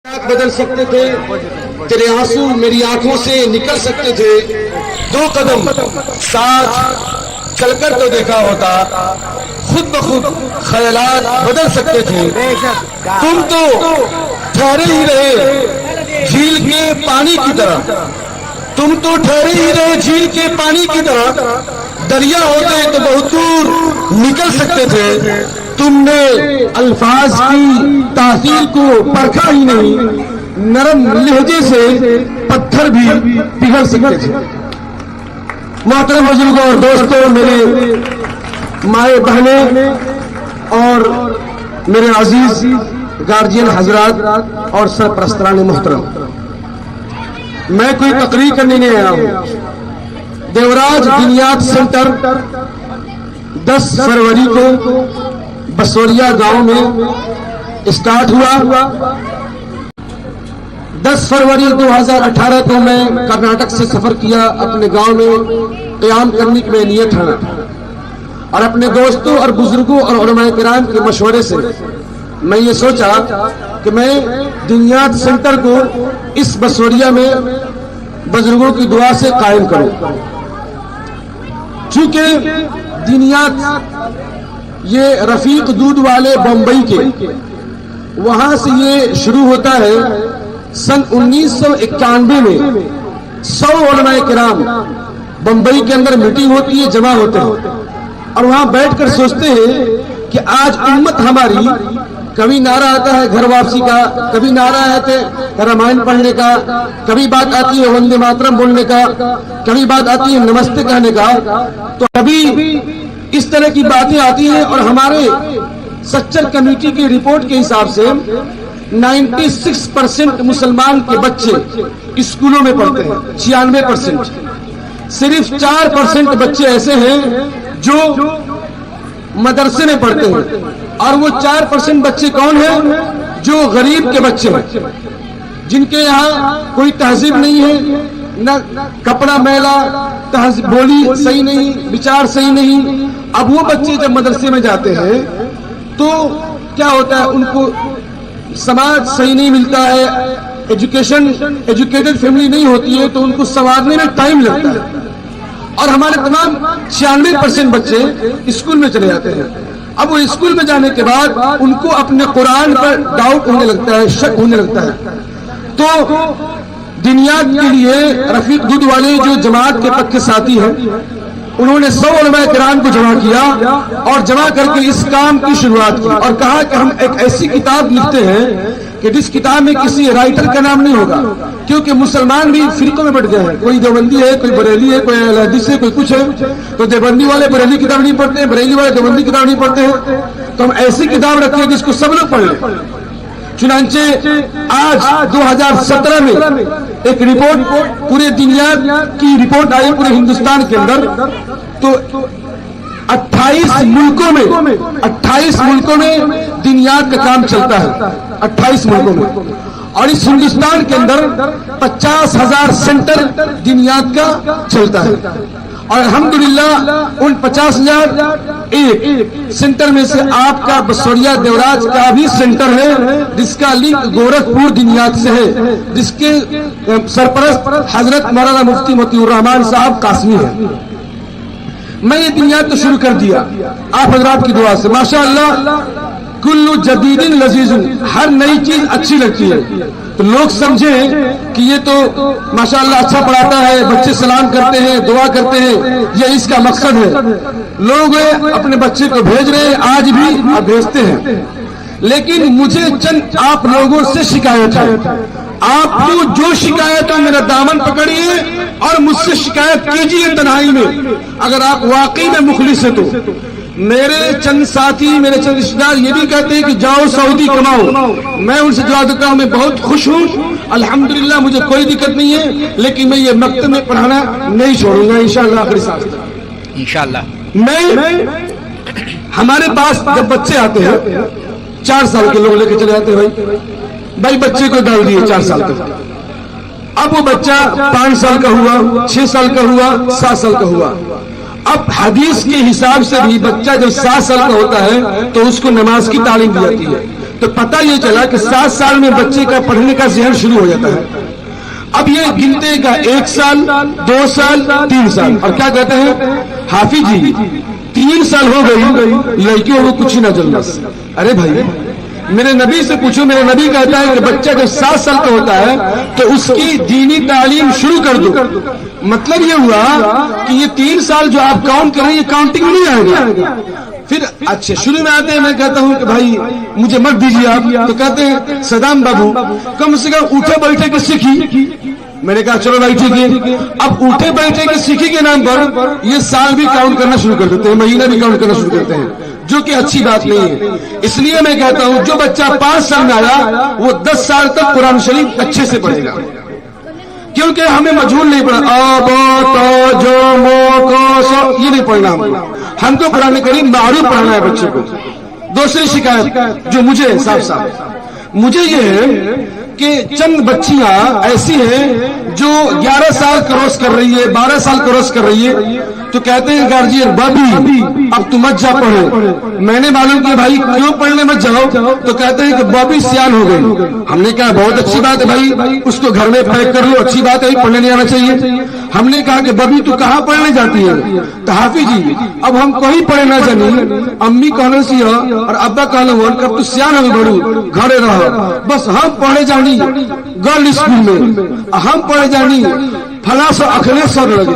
بدل سکتے تھے، تیرے آنسو میری آنکھوں سے نکل سکتے تھے، 2 قدم ساتھ چل کر تو دیکھا ہوتا، خود بخود خیالات بدل سکتے تھے۔ تم تو ٹھہرے ہی رہے جھیل کے پانی کی طرح، تم تو ٹھہرے ہی رہے جھیل کے پانی کی طرح، دریا ہوتے تو بہت دور نکل سکتے تھے۔ تم نے الفاظ کی تاثیر کو پرکھا ہی نہیں، نرم لہجے سے پتھر بھی پگھل سکتے تھے۔ محترم بزرگوں اور دوستوں، میرے مائیں بہنیں اور میرے عزیز گارجین حضرات اور سرپرستان محترم، میں کوئی تقریر کرنے نہیں آیا ہوں۔ دیوراج دینیات سینٹر 10 فروری کو بسوریا گاؤں میں اسٹارٹ ہوا۔ 10 فروری 2018 کو میں کرناٹک سے سفر کیا، اپنے گاؤں میں قیام کرنے کی میں نیت ٹھانا اور اپنے دوستوں اور بزرگوں اور علماء کرام کے مشورے سے میں یہ سوچا کہ میں دینیات سینٹر کو اس بسوریا میں بزرگوں کی دعا سے قائم کروں۔ چونکہ دینیات یہ رفیق دودھ والے بمبئی کے، وہاں سے یہ شروع ہوتا ہے۔ سن 1991 میں 100 علماء کرام بمبئی کے اندر میٹنگ ہوتی ہے، جمع ہوتے ہیں اور وہاں بیٹھ کر سوچتے ہیں کہ آج امت ہماری، کبھی نعرہ آتا ہے گھر واپسی کا، کبھی نعرہ آتا ہے رامائن پڑھنے کا، کبھی بات آتی ہے وندے ماترم بولنے کا، کبھی بات آتی ہے نمستے کہنے کا، تو کبھی اس طرح کی باتیں آتی ہیں۔ اور ہمارے سچر کمیٹی کی رپورٹ کے حساب سے 96% مسلمان کے بچے اسکولوں میں پڑھتے ہیں، 96%۔ صرف 4% بچے ایسے ہیں جو مدرسے میں پڑھتے ہیں، اور وہ 4% بچے کون ہیں؟ جو غریب کے بچے ہیں، جن کے یہاں کوئی تہذیب نہیں ہے، نہ کپڑا میلا، بولی صحیح نہیں، وچار صحیح نہیں۔ اب وہ بچے جب مدرسے میں جاتے ہیں تو کیا ہوتا ہے، ان کو سماج صحیح نہیں ملتا ہے، ایجوکیٹڈ فیملی نہیں ہوتی ہے، تو ان کو سنوارنے میں ٹائم لگتا ہے۔ اور ہمارے تمام 96% بچے اسکول میں چلے جاتے ہیں۔ اب وہ اسکول میں جانے کے بعد ان کو اپنے قرآن پر ڈاؤٹ ہونے لگتا ہے، شک ہونے لگتا ہے۔ تو دینیات کے لیے رفیق دودھ والے جو جماعت کے پکے ساتھی ہیں، انہوں نے 100 علماء کرام کو جمع کیا اور جمع کر کے اس کام کی شروعات کی اور کہا کہ ہم ایک ایسی کتاب لکھتے ہیں کہ جس کتاب میں کسی رائٹر کا نام نہیں ہوگا، کیونکہ مسلمان بھی فرقوں میں بٹ گئے ہیں، کوئی دیوبندی ہے، کوئی بریلی ہے، کوئی اہل حدیث ہے، کوئی کچھ ہے۔ تو دیوبندی والے بریلی کتاب نہیں پڑھتے ہیں، بریلی والے دیوبندی کتاب نہیں پڑھتے ہیں، تو ہم ایسی کتاب رکھتے ہیں جس کو سب لوگ پڑھ لیں۔ چنانچہ آج 2017 میں ایک رپورٹ پورے دنیا کی رپورٹ آئی، پورے ہندوستان کے اندر، تو 28 ملکوں میں دینیات کا کام چلتا ہے، 28 ملکوں میں، اور اس ہندوستان کے اندر 50,000 سینٹر دینیات کا چلتا ہے۔ اور الحمدللہ ان 50,001 سینٹر میں سے آپ کا بسوریا دیوراج کا بھی سینٹر ہے، جس کا لنک گورکھپور دینیات سے ہے، جس کے سرپرست حضرت مولانا مفتی مطیع الرحمان صاحب قاسمی ہیں۔ میں یہ دینیات تو شروع کر دیا آپ حضرات کی دعا سے، ماشاءاللہ کل جدید لذیذ، ہر نئی چیز اچھی لگتی ہے، تو لوگ سمجھیں کہ یہ تو ماشاءاللہ اچھا پڑھاتا ہے، بچے سلام کرتے ہیں، دعا کرتے ہیں، یہ اس کا مقصد ہے۔ لوگ اپنے بچے کو بھیج رہے ہیں، آج بھی بھیجتے ہیں، لیکن مجھے چند آپ لوگوں سے شکایت ہے۔ آپ کو جو شکایت ہے میرا دامن پکڑیے اور مجھ سے شکایت کیجیے تنہائی میں، اگر آپ واقعی میں مخلص ہیں تو۔ میرے چند ساتھی، میرے چند رشتہ دار یہ بھی کہتے ہیں کہ جاؤ سعودی کماؤ، میں ان سے جواب دیتا ہوں میں بہت خوش ہوں، الحمدللہ مجھے کوئی دقت نہیں ہے، لیکن میں یہ مکتب میں پڑھانا نہیں چھوڑوں گا انشاءاللہ آخری سال تک انشاءاللہ۔ میں ہمارے پاس جب بچے آتے ہیں 4 سال کے لوگ لے کے چلے جاتے ہیں، بھائی بچے کو ڈال دیے 4 سال تک، اب وہ بچہ 5 سال کا ہوا، 6 سال کا ہوا، 7 سال کا ہوا۔ اب حدیث کے حساب سے بھی بچہ جب 7 سال کا ہوتا ہے تو اس کو نماز کی تعلیم دی جاتی ہے، تو پتہ یہ چلا کہ 7 سال میں بچے کا پڑھنے کا ذہن شروع ہو جاتا ہے. اب یہ گنتے کا 1 سال 2 سال 3 سال اور کیا کہتے ہیں حافظ جی 3 سال ہو گئی لڑکیوں کو کچھ ہی نہ چل رہا. ارے بھائی میرے نبی سے پوچھو, میرے نبی کہتا ہے کہ بچہ جب 7 سال کا ہوتا ہے تو اس کی دینی تعلیم شروع کر دو. مطلب یہ ہوا کہ یہ 3 سال جو آپ کاؤنٹ کر رہے ہیں یہ کاؤنٹنگ نہیں آئے گا. پھر اچھا شروع میں آتے ہیں, میں کہتا ہوں کہ بھائی مجھے مت دیجیے آپ, تو کہتے ہیں صدام بابو کم سے کم اٹھے بیٹھے کے سیکھی. میں نے کہا چلو بھائی ٹھیک ہے. اب اٹھے بیٹھے کے سیکھی کے نام پر یہ سال بھی کاؤنٹ کرنا شروع کر دیتے ہیں, مہینہ بھی کاؤنٹ کرنا شروع کرتے ہیں, جو کہ اچھی بات نہیں ہے. اس لیے میں کہتا ہوں جو بچہ 5 سال میں آیا وہ 10 سال تک قرآن شریف اچھے سے پڑھے گا, کیونکہ ہمیں مجھول نہیں پڑھنا یہ نہیں پڑھنا. ہم کو قرآن کریم معروف پڑھنا ہے بچے کو. دوسری شکایت جو مجھے مجھے یہ ہے کہ چند بچیاں ایسی ہیں جو 11 سال کراس کر رہی ہے, 12 سال کراس کر رہی ہے, تو کہتے ہیں گارجین بابی اب تو مت جا پڑھے. میں نے معلوم کیا بھائی کیوں پڑھنے مت جاؤ, تو کہتے ہیں کہ بابی سیان ہو گئی. ہم نے کہا بہت اچھی بات ہے بھائی, اس کو گھر میں پیک کر لو, اچھی بات ہے, پڑھنے نہیں آنا چاہیے. ہم نے کہا کہ بابی تو کہاں پڑھنے جاتی ہے, تو حافظ جی اب ہم کوئی پڑھے نہ جانی, امی کہنا سی اور ابا کہنا ہو کب تو سیان ہو بڑھو گھر رہو, بس ہم پڑھے جانی گرل اسکول میں, ہم پڑھے جانی فلاں سر اکھلیش سر لگے,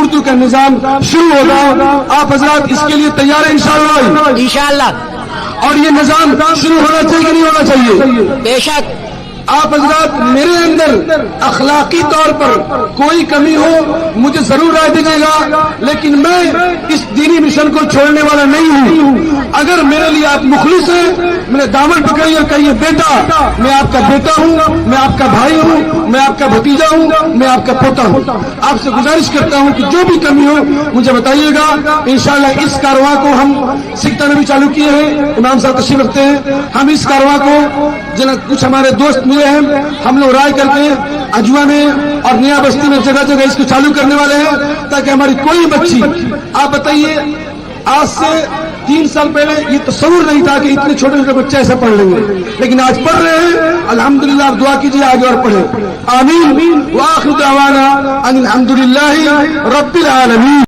اردو کا نظام شروع ہوگا. آپ حضرات اس کے لیے تیار ہیں انشاءاللہ؟ انشاءاللہ. اور یہ نظام شروع ہونا چاہیے کہ نہیں ہونا چاہیے؟ بے شک. آپ حضرات میرے اندر اخلاقی طور پر کوئی کمی ہو مجھے ضرور رائے دیجیے گا، لیکن میں اس دینی مشن کو چھوڑنے والا نہیں ہوں. اگر میرے لیے آپ مخلص ہیں، میرے دامن پکڑیے اور کہیے بیٹا میں آپ کا بیٹا ہوں، میں آپ کا بھائی ہوں، میں آپ کا بھتیجا ہوں، میں آپ کا پوتا ہوں. آپ سے گزارش کرتا ہوں کہ جو بھی کمی ہو مجھے بتائیے گا. انشاءاللہ اس کارواں کو ہم سکتا نے بھی چالو کیے ہیں، امام صاحب تشریف رکھتے ہیں. ہم اس کارواں کو کچھ ہمارے دوست ملے ہیں، ہم لوگ رائے کر کے اجوا میں اور نیا بستی میں جگہ جگہ اس کو چالو کرنے والے ہیں تاکہ ہماری کوئی بچی. آپ بتائیے آج سے 3 سال پہلے یہ تصور نہیں تھا کہ اتنے چھوٹے چھوٹے بچے ایسا پڑھ لیں گے، لیکن آج پڑھ رہے ہیں. الحمدللہ. آپ دعا کیجیے آگے اور پڑھیں. آمین. وآخر دعوانا ان الحمدللہ رب العالمین.